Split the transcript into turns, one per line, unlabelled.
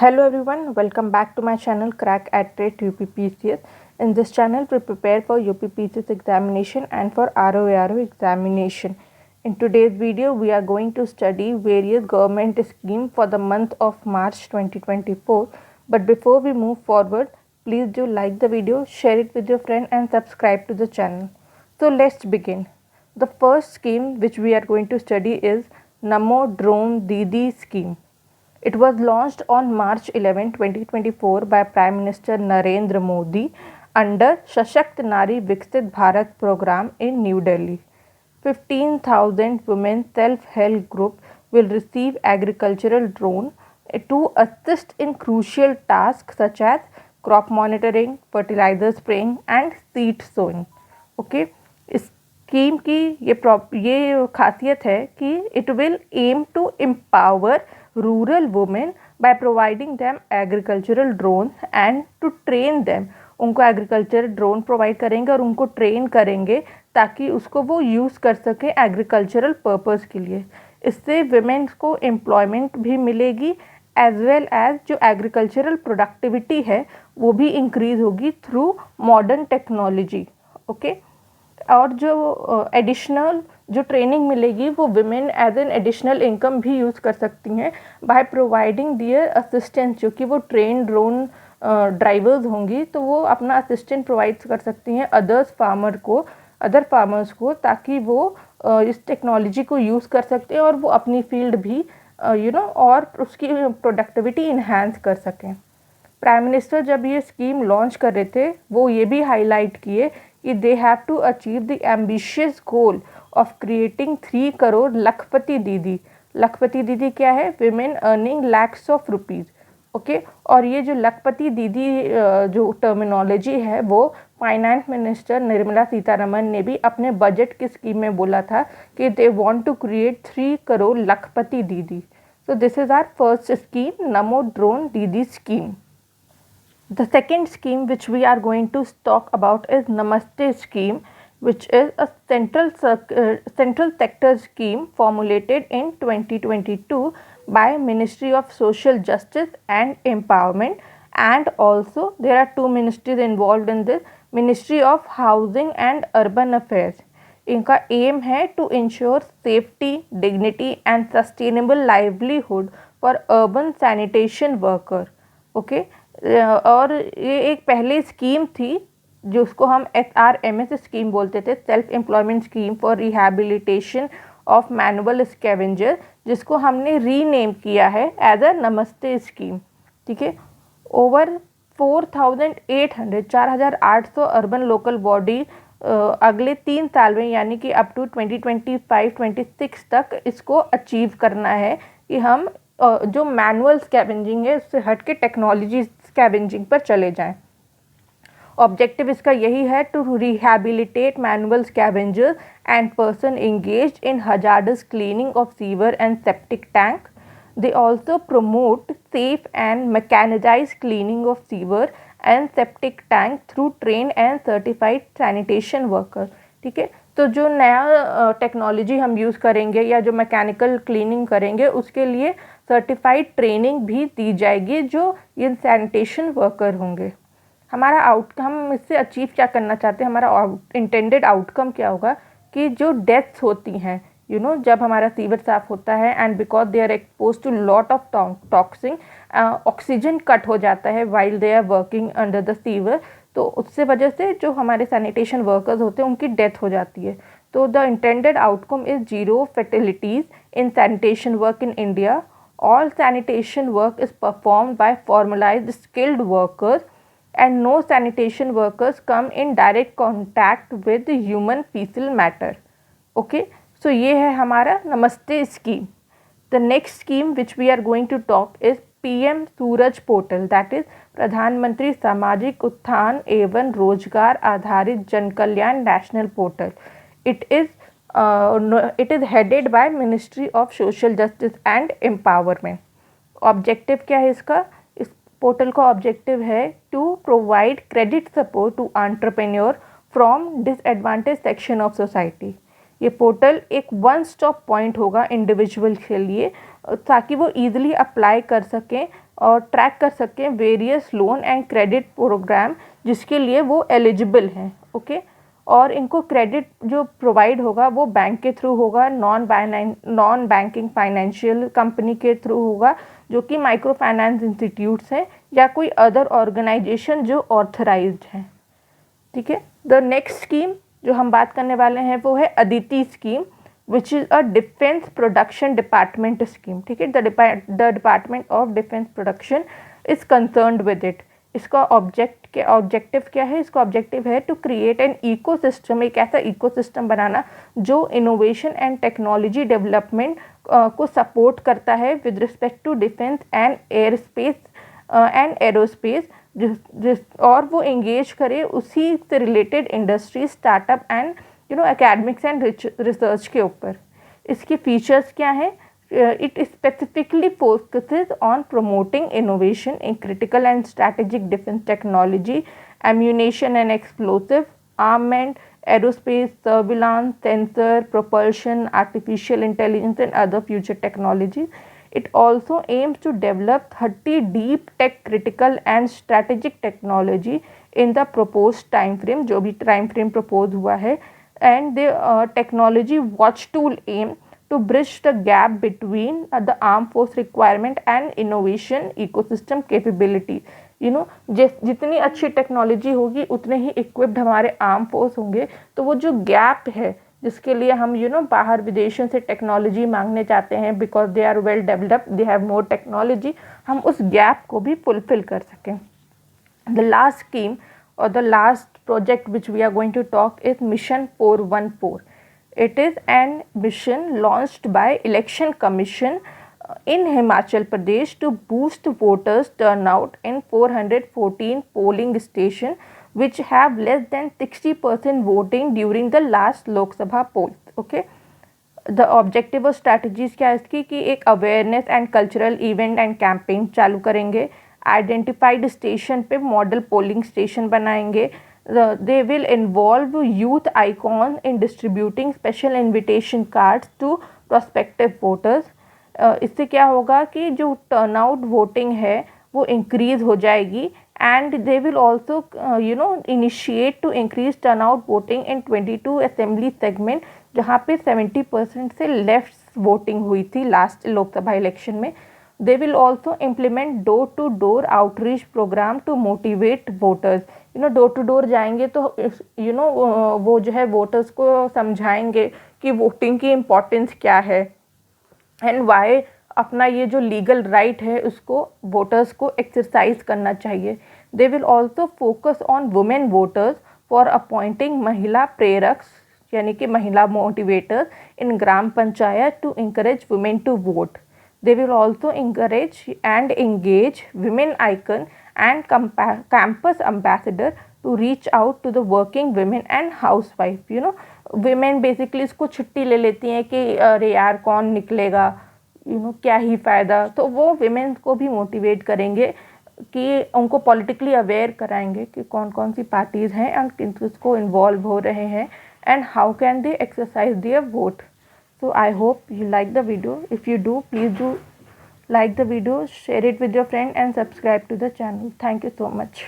Hello everyone, welcome back to my channel Crack at Rate UPPCS. In this channel, we prepare for UPPCS examination and for ROARO examination. In today's video, we are going to study various government schemes for the month of March 2024. But before we move forward, please do like the video, share it with your friend and subscribe to the channel. So let's begin. The first scheme which we are going to study is Namo Drone Didi scheme. It was launched on March 11, 2024 by Prime Minister Narendra Modi under Sashakt Nari Viksit Bharat program in New Delhi. 15,000 women self-help group will receive agricultural drone to assist in crucial tasks such as crop monitoring, fertilizer spraying and seed sowing. Okay, इस scheme की ये खासियत है कि it will aim to empower rural women by providing them agricultural drones and to train them. उनको agriculture drone provide करेंगे और उनको ट्रेन करेंगे ताकि उसको वो यूज़ कर सके एग्रीकल्चरल पर्पस के लिए. इससे विमेंस को एम्प्लॉयमेंट भी मिलेगी एज वेल एज जो एग्रीकल्चरल प्रोडक्टिविटी है वो भी इंक्रीज़ होगी थ्रू मॉडर्न टेक्नोलॉजी. ओके, और जो एडिशनल जो ट्रेनिंग मिलेगी वो women as an additional income भी यूज़ कर सकती हैं बाय प्रोवाइडिंग दियर असिस्टेंस. जो कि वो ट्रेन ड्रोन ड्राइवर्स होंगी तो वो अपना असिस्टेंट प्रोवाइड कर सकती हैं अदर फार्मर्स को ताकि वो इस टेक्नोलॉजी को यूज़ कर सकते हैं और वो अपनी फील्ड भी और उसकी प्रोडक्टिविटी इन्हांस कर सकें. प्राइम मिनिस्टर जब ये स्कीम लॉन्च कर रहे थे वो ये भी हाईलाइट किए कि they have to achieve the ambitious goal of creating 3 crore Lakhpati Didi. Lakhpati Didi क्या है? Women earning lakhs of rupees. Okay, और ये जो लखपति दीदी जो टर्मिनोलॉजी है वो फाइनेंस मिनिस्टर निर्मला सीतारमन ने भी अपने बजट की स्कीम में बोला था कि they want to create 3 crore Lakhpati Didi. So this is our first scheme, Namo drone Didi scheme. The second scheme which we are going to talk about is Namaste scheme, which is a central sector scheme formulated in 2022 by Ministry of Social Justice and Empowerment, and also there are 2 ministries involved in this, Ministry of Housing and Urban Affairs. इनका aim है to ensure safety, dignity and sustainable livelihood for urban sanitation worker. Okay, और ये एक पहले scheme थी जो उसको हम SRMS स्कीम बोलते थे, self employment scheme for rehabilitation of manual scavenger, जिसको हमने रीनेम किया है एज अ नमस्ते स्कीम. ठीक है, ओवर 4,800 अर्बन लोकल बॉडी अगले 3 साल में यानी कि अप टू 2025-26 तक इसको अचीव करना है कि हम जो मैनुअल स्कैवेंजिंग है उससे हट के टेक्नोलॉजी स्कैवेंजिंग पर चले जाएं. ऑब्जेक्टिव इसका यही है to rehabilitate manual scavengers and person engaged in hazardous cleaning of sewer and septic tank. They also promote safe and mechanised cleaning of sewer and septic tank through train and certified sanitation worker. ठीक है, तो जो नया technology हम use करेंगे या जो mechanical cleaning करेंगे उसके लिए सर्टिफाइड ट्रेनिंग भी दी जाएगी जो ये सैनिटेशन वर्कर होंगे. हमारा हम इससे अचीव क्या करना चाहते हैं, हमारा इंटेंडेड आउटकम क्या होगा कि जो डेथ्स होती हैं जब हमारा सीवर साफ होता है and because they are expose to lot of toxin, oxygen cut हो जाता है while they are working under the sewer, तो उससे वजह से जो हमारे सैनिटेशन वर्कर्स होते हैं उनकी डेथ हो जाती है. तो the intended outcome is 0 फैटेलिटीज़ in sanitation work in India. All sanitation work is performed by formalized skilled workers and no sanitation workers come in direct contact with the human fecal matter. Okay, so ये है हमारा नमस्ते scheme. The next scheme which we are going to talk is PM Suraj portal, that is Pradhanmantri Samajik Utthan Evam Rozgar Adharit Jan Kalyan national portal. It is headed by Ministry of Social Justice and Empowerment. Objective क्या है इसका? इस portal का objective है to provide credit support to entrepreneur from disadvantage section of society. ये portal एक one stop point होगा individual के लिए ताकि वो ईजिली अप्लाई कर सकें और ट्रैक कर सकें various loan and credit programme जिसके लिए वो एलिजिबल हैं। ओके, और इनको क्रेडिट जो प्रोवाइड होगा वो बैंक के थ्रू होगा, नॉन बैंकिंग फाइनेंशियल कंपनी के थ्रू होगा जो कि माइक्रो फाइनेंस इंस्टीट्यूट्स हैं या कोई अदर ऑर्गेनाइजेशन जो ऑथराइज्ड हैं। ठीक है, द नेक्स्ट स्कीम जो हम बात करने वाले हैं वो है Aditi scheme, which is a defence production department scheme. ठीक है, the department of defence production is concerned with it. इसका ऑब्जेक्टिव क्या है? इसका ऑब्जेक्टिव है टू क्रिएट एन इकोसिस्टम, एक ऐसा इकोसिस्टम बनाना जो इनोवेशन एंड टेक्नोलॉजी डेवलपमेंट को सपोर्ट करता है with respect to defence and aerospace, जिस और वो एंगेज करे उसी से related industry, startup and academics and research के ऊपर। इसके फीचर्स क्या हैं? It specifically focuses on promoting innovation in critical and strategic defense technology, ammunition and explosive, armament, aerospace, surveillance, sensor, propulsion, artificial intelligence and other future technologies. It also aims to develop 30 deep tech critical and strategic technology in the proposed time frame, जो भी time frame propose हुआ है, and the technology watch tool aim to bridge the gap between the armed force requirement and innovation ecosystem capability. जितनी अच्छी technology होगी उतने ही equipped हमारे arm force होंगे, तो वो जो गैप है जिसके लिए हम बाहर विदेशों से टेक्नोलॉजी मांगने जाते हैं because they are well developed, they have more technology, हम उस गैप को भी फुलफिल कर सकें। द लास्ट स्कीम और the last project which we are going to talk is Mission 414. It is an mission launched by Election Commission in Himachal Pradesh to boost voters turnout in 414 polling stations which have less than 60% voting during the last Lok Sabha poll. Okay. The objective और strategies क्या है इसकी कि एक awareness and cultural event and campaign चालू करेंगे, identified station पे model polling station बनाएंगे, they will involve youth icons in distributing special invitation cards to prospective voters. इससे क्या होगा कि जो turnout voting है वो increase हो जाएगी and they will also initiate to increase turnout voting in 22 assembly segment जहाँ पे 70% से लेफ्ट वोटिंग हुई थी लास्ट लोकसभा इलेक्शन में। They will also implement door-to-door outreach program to motivate voters. Door to door जाएंगे तो वो जो है वोटर्स को समझाएंगे कि वोटिंग की इम्पोर्टेंस क्या है एंड वाई अपना ये जो लीगल राइट है उसको वोटर्स को एक्सरसाइज करना चाहिए। They will also focus on women voters for appointing महिला प्रेरक यानी कि महिला motivators in gram panchayat to encourage women to vote. They will also encourage and engage women icon and campus ambassador to reach out to the working women and housewife. Women basically इसको छुट्टी ले लेती हैं कि अरे यार कौन निकलेगा, क्या ही फ़ायदा, तो वो women को भी मोटिवेट करेंगे कि उनको पॉलिटिकली अवेयर कराएंगे कि कौन कौन सी पार्टीज़ हैं एंड किसको इन्वॉल्व हो रहे हैं and how can they exercise their vote. So I hope you like the video. If you do, please do like the video, share it with your friend and subscribe to the channel. Thank you so much.